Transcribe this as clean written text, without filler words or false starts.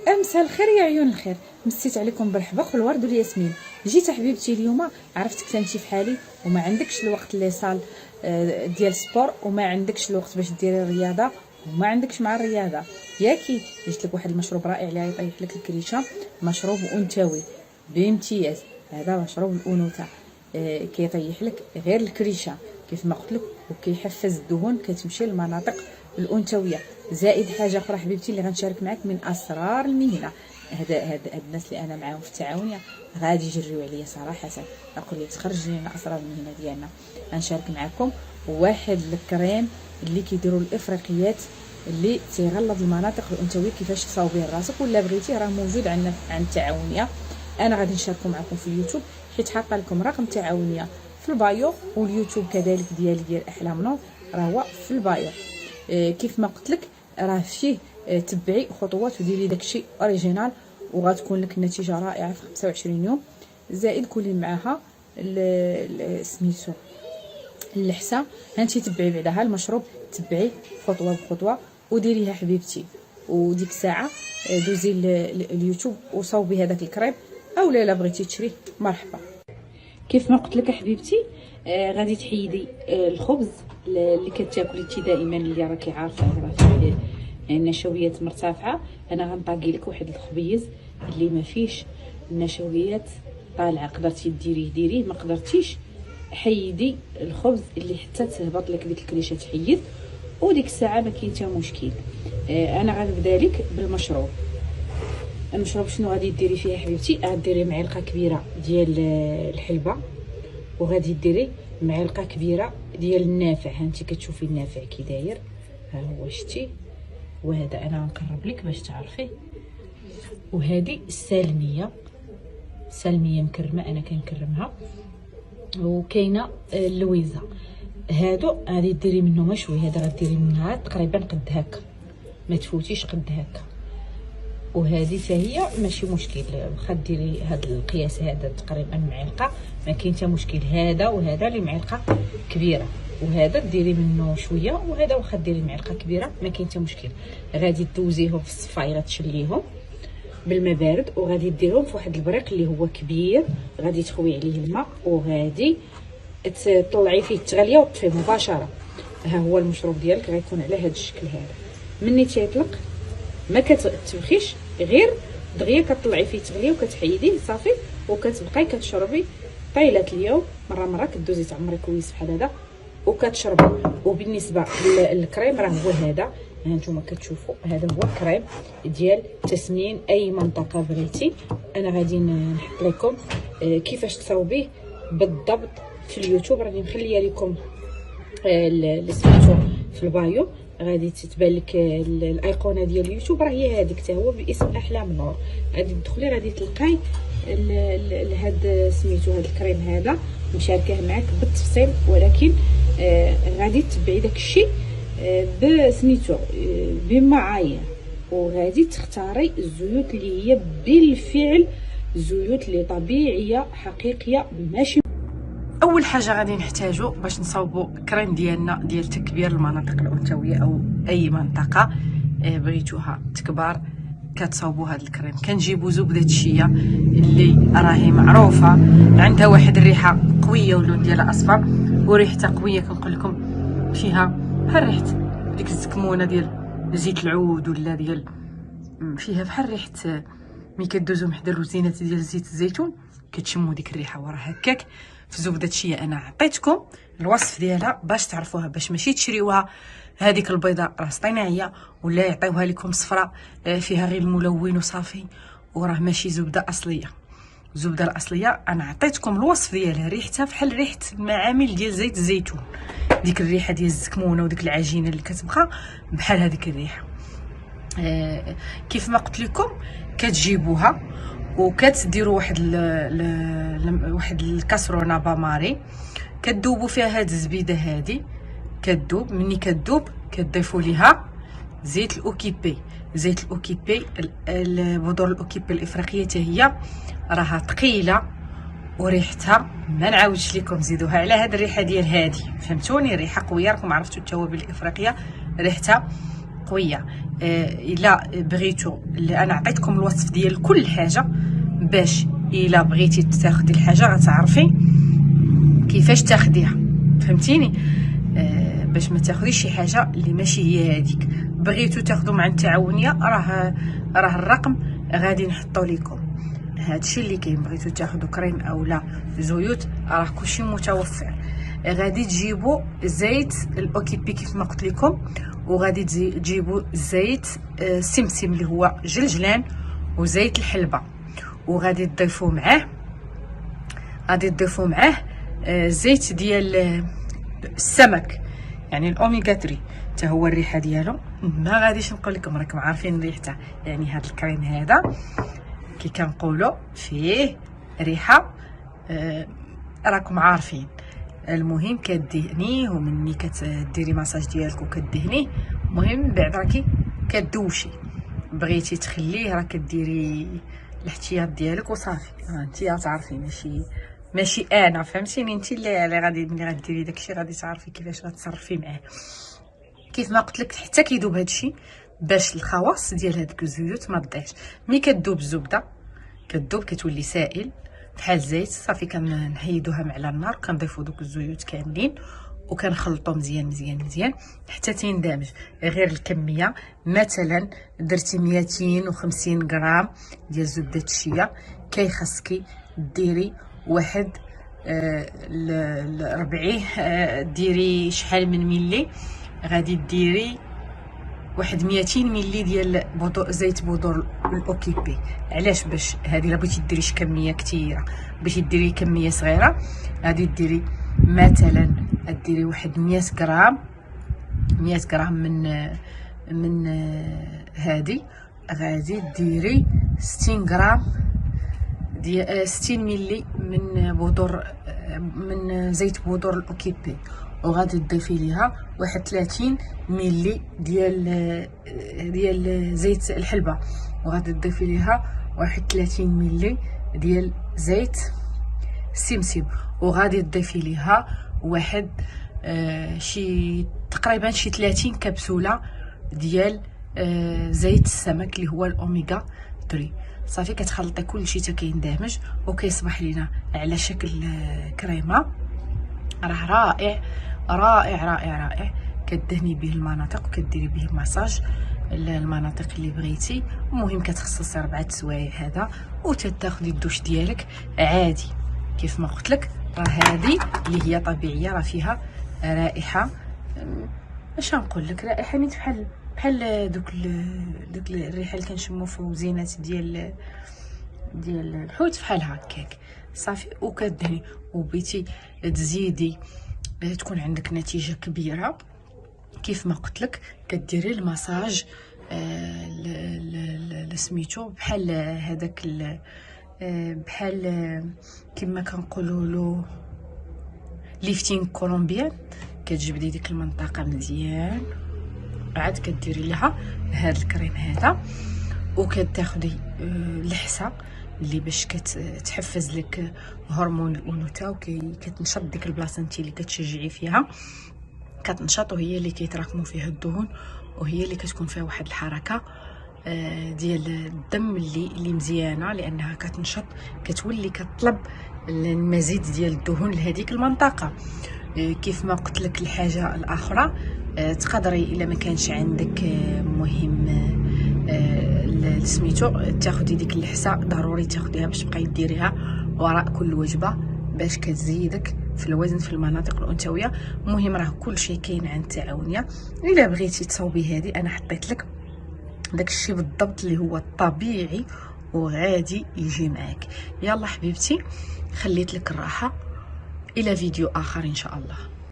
مساء الخير يا عيون الخير، مسيت عليكم بالحبق والورد والياسمين. جيت حبيبتي اليوم، عرفتك انتي في حالي وما عندكش الوقت اللي صال ديال سبور، وما عندكش الوقت باش ديري الرياضه، وما عندكش مع الرياضه ياكي. جبت لك واحد المشروب رائع اللي يطيح لك الكريشه، مشروب انثوي بامتياز. هذا مشروب الانوثه، كيطيح لك غير الكريشه كيف ما قلت لك، وكيحفز الدهون كتمشي للمناطق الانثويه. زائد حاجه اخرى حبيبتي اللي غنشارك معك من اسرار المهنه. هاد الناس اللي انا معاهم في التعاونيه غادي يجريو عليا صراحه، اقول لي تخرج لنا اسرار المهنه ديالنا. غنشارك معكم واحد الكريم اللي كيديروا الافريقيات اللي تيغلظ المناطق الانثويه كيفاش تصاوبيه راسك، ولا بغيتي راه موجود عندنا عند التعاونيه. انا غادي نشاركو معكم في اليوتيوب، حيت حاطه لكم رقم التعاونيه في البايو، واليوتيوب كذلك ديال احلام نور راه هو في البايو. كيف ما قلت لك راه فيه تبعي خطوات وديري داكشي اوريجينال، وغتكون لك النتيجه رائعه في 25 يوم. زائد كلي معاها سميتو اللحسه، هانتي تبعي بعدها المشروب، تبعي خطوه بخطوه وديريها حبيبتي. وديك الساعه دوزي اليوتيوب وصوبي هذاك الكريم، او لا بغيتي تشريه مرحبا. كيف ما قلت لك حبيبتي، غادي تحيدي الخبز اللي كتاكلي انت دائما، اللي راكي عارفه راه فيه النشويات مرتفعه. انا غنطاقي لك واحد الخبيز اللي ما فيش النشويات طالعه، قدرتي ديريه ما قدرتيش حيدي الخبز اللي حتى تهبط لك ديك الكريشه تحيد، وديك الساعه ما كاين حتى مشكل. انا غنبدا لك بالمشروب. المشروب شنو غادي ديري فيها حبيبتي؟ غديري معلقه كبيره ديال الحلبه، وغادي ديري معلقه كبيره ديال النافع. ها انت كتشوفي النافع كي داير، ها هو شتي. وهذا انا غنقرب لك باش تعرفي. وهذه السالميه مكرمه، انا كنكرمها. وكاينه اللويزه، هادو غادي ديري منهم شويه. هذا غديري منها تقريبا قد هكا، ما تفوتيش قد هكا. وهذه حتى هي ماشي مشكل، واخا ديري هذا القياس هذا تقريبا معلقه ما كاين حتى مشكل. هذا وهذا اللي معلقه كبيره، وهذا ديري منه شويه، وهذا واخا ديري معلقه كبيره ما كاين حتى مشكل. غادي دوزيهم في الصفايه، تشليهم بالماء بارد، وغادي ديرهم في واحد البريق اللي هو كبير، غادي تخوي عليه الماء، وغادي تطلعي فيه التغليه وتطفيه مباشره. ها هو المشروب ديالك غيكون على هذا الشكل هذا. مني تيطلق ما كتبخيش، غير دغيا كتطلعي فيه تغليه وكتحيديه صافي، وكتبقاي كتشربي طيله اليوم. مره كدوزي تعمري كويس بحال هذا وكتشربي. وبالنسبه للكريم راه هو هذا، ها نتوما كتشوفوا هذا هو الكريم ديال تسمين اي منطقه بغيتي. انا غادي نحط لكم كيفاش تصاوبيه بالضبط في اليوتيوب، راني مخليه لكم سميتو في البايو. غادي تتبان لك الايقونه ديال اليوتيوب، راه هي هذيك حتى هو باسم احلام نور. غادي تدخلي غادي تلقاي هاد سميتو هاد الكريم هذا مشاركه معك بالتفصيل، ولكن غادي تبعي داك الشيء بسميتو بمعايير، وغادي تختاري الزيوت اللي هي بالفعل زيوت اللي طبيعيه حقيقيه ماشي. اول حاجه غادي نحتاجو باش نصاوبوا الكريم ديالنا ديال تكبير المناطق الانثويه، او اي منطقه بغيتوها تكبر كتصاوبوا هذا الكريم. كنجيبوا زبده الشيا اللي راهي معروفه، عندها واحد الريحه قويه واللون ديالها اصفر وريحتها قويه. كنقول لكم فيها بحال ريحه ديك الزكمونه ديال زيت العود، ولا ديال فيها بحال ريحه ملي كدوزو محدا الروزينات ديال زيت الزيتون، كتشموا ديك الريحه. وراه هكاك في زبده الشيا انا عطيتكم الوصف ديالها باش تعرفوها، باش ماشي تشريوها هذيك البيضه راه اصطناعيه، ولا يعطيوها لكم صفراء فيها غير الملون وصافي، وراه ماشي زبده اصليه. الزبده الاصليه انا عطيتكم الوصف ديالها، ريحتها بحال ريحه المعامل ديال زيت الزيتون، ديك الريحه ديال الزكمونه وديك العجينه اللي كتبقى بحال هذيك الريحه. كيف ما قلت لكم كتجيبوها وكتديروا واحد الكاسرونه باماري، كتذوبوا فيها هاد الزبيده هادي، كتذوب. مني كتذوب كتضيفوا ليها زيت الاوكيبي. زيت الاوكيبي، بذور الاوكيبي الافريقيه حتى هي راها ثقيله وريحتها ما نعاودش لكم، زيدوها على هاد الريحه ديال هادي، فهمتوني؟ ريحه قويه، راكم عرفتوا التوابل الافريقيه ريحتها قويه. الا بغيتو انا عطيتكم الوصف ديال كل حاجه باش الا بغيتي تاخدي الحاجه غتعرفي كيفاش تاخديها، فهمتيني؟ باش ما تاخديش شي حاجه اللي ماشي هي هذيك. بغيتو تاخدو مع التعاونيه راه الرقم غادي نحطو لكم. هادشي اللي كاين. بغيتو تاخدو كريم اولا زيوت راه كلشي متوفر. غادي تجيبوا زيت الاوكيبي كيف ما قلت لكم، وغادي تجيبوا زيت سمسم اللي هو جلجلان، وزيت الحلبه، وغادي تضيفوا معاه زيت ديال السمك، يعني الاوميغا 3 حتى هو الريحه ديالو ما غاديش نقول لكم، راكم عارفين ريحته. يعني هذا الكريم هذا كي كنقولوا فيه ريحه راكم عارفين. المهم كدهنيه، ومني كديري ماساج ديالك وكدهنيه، المهم بعد راكي كدوشي. بغيتي تخليه راه كديري الاحتياط ديالك وصافي. انتي تعرفي ماشي انا، فهمتيني؟ انتي اللي غادي ملي غديري داكشي غادي تعرفي كيفاش غتصرفي معاه. كيف ما قلت لك حتى كيذوب هادشي باش الخواص ديال هذوك الزيوت ما تضيعش. ملي كتذوب الزبده كتذوب كتولي سائل بحال زيت، صافي كنحيدوها من على النار، كنضيفوا دوك الزيوت كاملين وكنخلطو مزيان مزيان مزيان حتى تيندمج. غير الكميه، مثلا درتي 250 غرام ديال زبده الشيا، كيخصكي ديري واحد ربعيه، ديري شحال من ملي، غادي ديري واحد 200 ملي ديال زيت بودور الاوكيبي. علاش؟ باش هذه الا بغيتي ديري شي كميه كثيره، بغيتي ديري كميه صغيره، غادي ديري مثلا ديري واحد 100 غرام من هذه، غادي ديري 60 غرام ديال 60 ملي من زيت بودور الاوكيبي، وغادي تضيفي ليها واحد 30 ملي ديال زيت الحلبه، وغادي تضيفي ليها واحد 30 ملي ديال زيت السمسم، وغادي تضيفي ليها واحد شي تقريبا شي 30 كبسوله ديال زيت السمك اللي هو الاوميغا 3. صافي كتخلطي كلشي حتى كيندمج وكيصبح لينا على شكل كريمه. راه رائع رائع رائع رائع. كدهني به المناطق وكديري به مساج المناطق اللي بغيتي. المهم كتخصصي 4 سوايع هذا وتاخدي الدوش ديالك عادي. كيف ما قلت لك راه هذه اللي هي طبيعيه، راه فيها رائحه، اش نقول لك، رائحه نيت بحال دوك الريحه اللي كنشمو في الزينات ديال الحوت، بحال هكاك. صافي وكدهني. وبغيتي تزيدي تكون عندك نتيجه كبيره، كيف ما قلت لك كديري المساج سميتو بحال هذاك بحال كما كنقولوا له ليفتين كولومبيان. كتجبدي ديك المنطقه مزيان، عاد كديري لها هذا الكريم هذا، وكتاخدي اللحسه اللي باش كتحفز لك هرمون الانوثه، وكتنشط ديك البلاصه انت اللي كتشجعي فيها، كتنشط، وهي اللي كيتراكموا فيها الدهون، وهي اللي كتكون فيها واحد الحركه ديال الدم اللي مزيانه، لانها كتنشط، كتولي كطلب المزيد ديال الدهون لهذيك المنطقه. كيف ما قلت لك الحاجه الاخرى، تقدري الا ما كانش عندك مهم سميتو تاخدي ديك اللحسه، ضروري تاخديها باش تبقاي ديريها وراء كل وجبه باش كتزيدك في الوزن في المناطق الانثويه. المهم راه كل شيء كاين عند التعاونيه. الا بغيتي تصاوبي هذه انا حطيت لك داك الشيء بالضبط اللي هو الطبيعي وغادي يجي معاك. يلا حبيبتي، خليت لك الراحه، الى فيديو اخر ان شاء الله.